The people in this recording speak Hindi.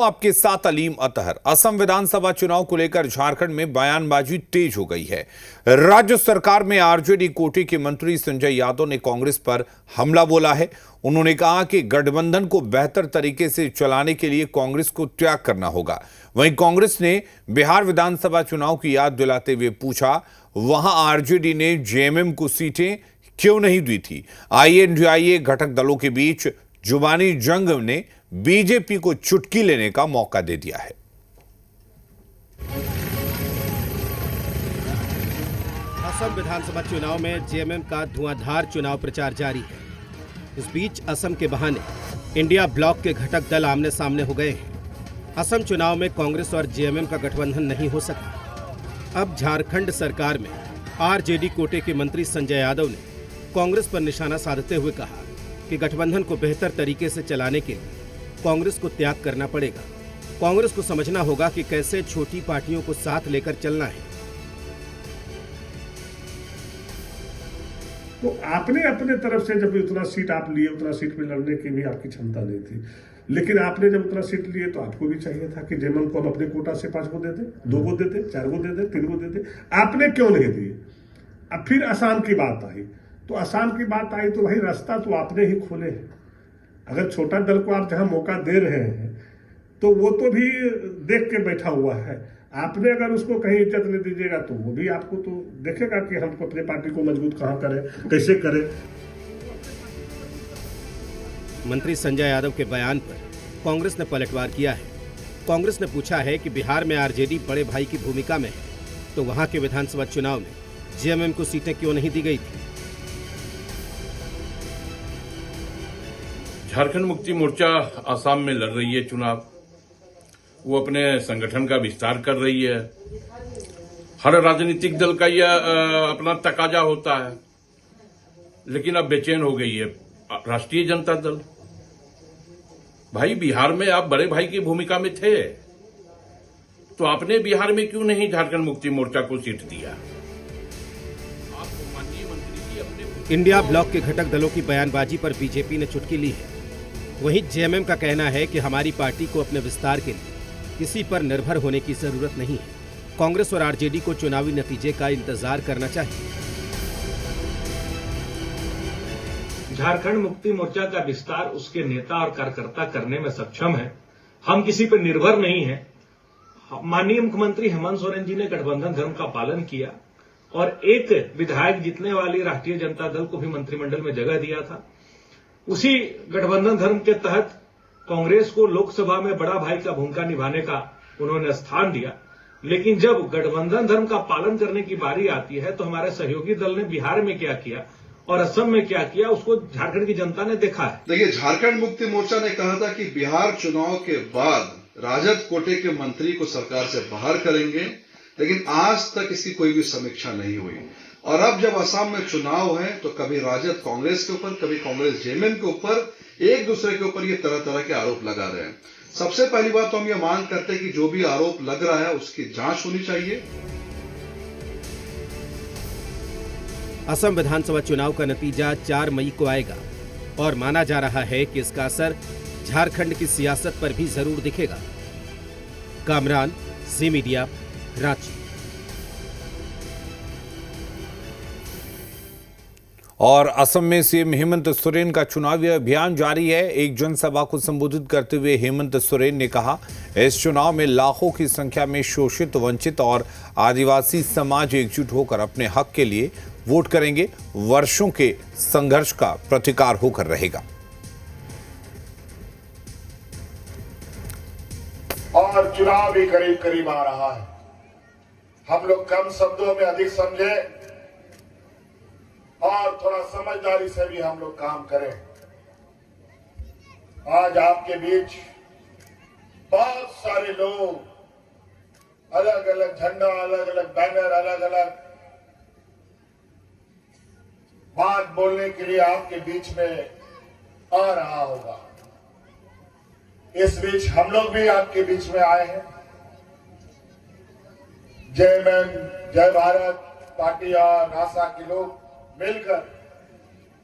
आपके साथ अलीम अतहर। असम विधानसभा चुनाव को लेकर झारखंड में बयानबाजी तेज हो गई है। राज्य सरकार में आरजेडी कोटे के मंत्री संजय यादव ने कांग्रेस पर हमला बोला है। उन्होंने कहा कि गठबंधन को बेहतर तरीके से चलाने के लिए कांग्रेस को त्याग करना होगा। वहीं कांग्रेस ने बिहार विधानसभा चुनाव की याद दिलाते हुए पूछा, वहां आरजेडी ने जेएमएम को सीटें क्यों नहीं दी थी। आईएनडीआईए घटक दलों के बीच जुबानी जंग ने बीजेपी को चुटकी लेने का मौका दे दिया है। असम विधानसभा चुनाव में जेएमएम का धुआंधार चुनाव प्रचार जारी है। इस बीच असम के बहाने इंडिया ब्लॉक के घटक दल आमने सामने हो गए हैं। असम चुनाव में कांग्रेस और जेएमएम का गठबंधन नहीं हो सका। अब झारखंड सरकार में आरजेडी कोटे के मंत्री संजय यादव ने कांग्रेस पर निशाना साधते हुए कहा कि गठबंधन को बेहतर तरीके से चलाने के लिए कांग्रेस को त्याग करना पड़ेगा। कांग्रेस को समझना होगा कि कैसे छोटी पार्टियों को साथ लेकर चलना है। तो आपने अपने तरफ से जब उतना सीट आप लिए, उतना सीट में लड़ने की भी आपकी क्षमता नहीं थी, लेकिन आपने जब उतना सीट लिए तो आपको भी चाहिए था कि जेएमएम को हम अपने कोटा से 5 को दे दे, 2 को दे दे, 4 को दे दे, 3 को दे दे। आपने क्यों नहीं दिए? अब फिर असम की बात आई, तो असम की बात आई तो भाई रास्ता तो आपने ही खोले हैं। अगर छोटा दल को आप जहां मौका दे रहे हैं तो वो तो भी देख के बैठा हुआ है। आपने अगर उसको कहीं इज्जत नहीं दीजिएगा तो वो भी आपको तो देखेगा कि हम अपनी पार्टी को मजबूत कहां करें, कैसे करें। मंत्री संजय यादव के बयान पर कांग्रेस ने पलटवार किया है। कांग्रेस ने पूछा है कि बिहार में आरजेडी बड़े भाई की भूमिका में है, तो वहां के विधानसभा चुनाव में जेएमएम को सीटें क्यों नहीं दी गई थी। झारखंड मुक्ति मोर्चा आसाम में लड़ रही है चुनाव। वो अपने संगठन का विस्तार कर रही है। हर राजनीतिक दल का यह अपना तकाजा होता है, लेकिन अब बेचैन हो गई है राष्ट्रीय जनता दल। भाई, बिहार में आप बड़े भाई की भूमिका में थे, तो आपने बिहार में क्यों नहीं झारखंड मुक्ति मोर्चा को सीट दिया? इंडिया ब्लॉक के घटक दलों की बयानबाजी पर बीजेपी ने चुटकी ली है। वहीं जेएमएम का कहना है कि हमारी पार्टी को अपने विस्तार के लिए किसी पर निर्भर होने की जरूरत नहीं है। कांग्रेस और आरजेडी को चुनावी नतीजे का इंतजार करना चाहिए। झारखंड मुक्ति मोर्चा का विस्तार उसके नेता और कार्यकर्ता करने में सक्षम है। हम किसी पर निर्भर नहीं है। माननीय मुख्यमंत्री हेमंत सोरेन जी ने गठबंधन धर्म का पालन किया और एक विधायक जीतने वाली राष्ट्रीय जनता दल को भी मंत्रिमंडल में जगह दिया था। उसी गठबंधन धर्म के तहत कांग्रेस को लोकसभा में बड़ा भाई का भूमिका निभाने का उन्होंने स्थान दिया। लेकिन जब गठबंधन धर्म का पालन करने की बारी आती है तो हमारे सहयोगी दल ने बिहार में क्या किया और असम में क्या किया, उसको झारखंड की जनता ने देखा है। देखिए, झारखंड मुक्ति मोर्चा ने कहा था कि बिहार चुनाव के बाद राजद कोटे के मंत्री को सरकार से बाहर करेंगे, लेकिन आज तक इसकी कोई भी समीक्षा नहीं हुई। और अब जब असम में चुनाव है तो कभी राजद कांग्रेस के ऊपर, कभी कांग्रेस जेएमएम के ऊपर, एक दूसरे के ऊपर ये तरह तरह के आरोप लगा रहे हैं। सबसे पहली बात तो हम ये मांग करते हैं कि जो भी आरोप लग रहा है उसकी जांच होनी चाहिए। असम विधानसभा चुनाव का नतीजा 4 मई को आएगा और माना जा रहा है कि इसका असर झारखंड की सियासत पर भी जरूर दिखेगा। कामरान, जी मीडिया, रांची। और असम में सीएम हेमंत सोरेन का चुनावी अभियान जारी है। एक जनसभा को संबोधित करते हुए हेमंत सोरेन ने कहा, इस चुनाव में लाखों की संख्या में शोषित, वंचित और आदिवासी समाज एकजुट होकर अपने हक के लिए वोट करेंगे। वर्षों के संघर्ष का प्रतिकार होकर रहेगा। और चुनाव भी करीब करीब आ रहा है। हम लोग कम शब्दों में अधिक समझे और थोड़ा समझदारी से भी हम लोग काम करें। आज आपके बीच बहुत सारे लोग, अलग अलग झंडा, अलग अलग बैनर, अलग अलग बात बोलने के लिए आपके बीच में आ रहा होगा। इस बीच हम लोग भी आपके बीच में आए हैं। जेएमएम, जय भारत पार्टी और नासा के लोग मिलकर